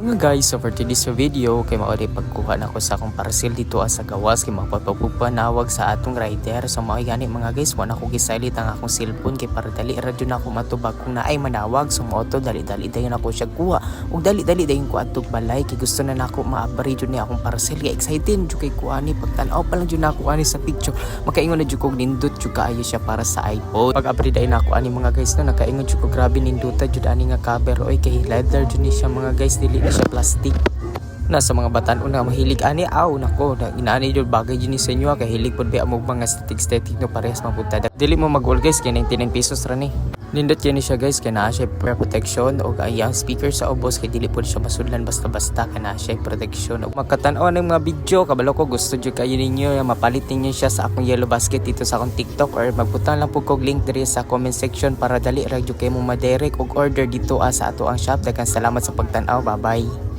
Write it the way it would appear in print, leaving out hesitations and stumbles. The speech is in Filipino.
Mga guys, so for today's video kay mao pagkuha na ko sa akong parcel dito sa gawas kay magpapagpanawag sa atong rider. So mao gani mga guys, wala ko gisalit ang akong cellphone kay para dali radyo na ako matubag kung naay manawag. So mao to dali dayon ako siya kuha ug dali dayon ko atog balay kay gusto na nako maabri jud ni akong parcel. Kay excited jud kay kuani pagtan-aw pa lang jud nako ani sa picture. Makaingon na jud kog nindot jud kaayo siya para sa iPhone. Pag abri dayon nako ani mga guys no, nakaingon jud ko grabe ninduta jud ani nga cover. Oy kay leather jud ni siya mga guys, dili siya plastic. Nasa mga batan-on nga mahilig ani nako na inaani jud bagay jud ni sa inyo kay hilig pud ba amog mga static no parehas mapunta. Dili mo mag-all guys kay 99 pesos ra ni. Nindot yan siya guys kay naa siya protection o kaya speaker sa ubos kay dili pud siya masudlan basta-basta kay naa siya protection. Ug makatan-aw ng mga video kabalo ko gusto jud kayo ninyo mapalit ninyo siya sa akong yellow basket dito sa akong TikTok or magbutang lang pud kog link diri sa comment section para dali ra jud kay mo ma-direct og order dito sa ato ang shop. Daghang salamat sa pagtan-aw. Bye bye.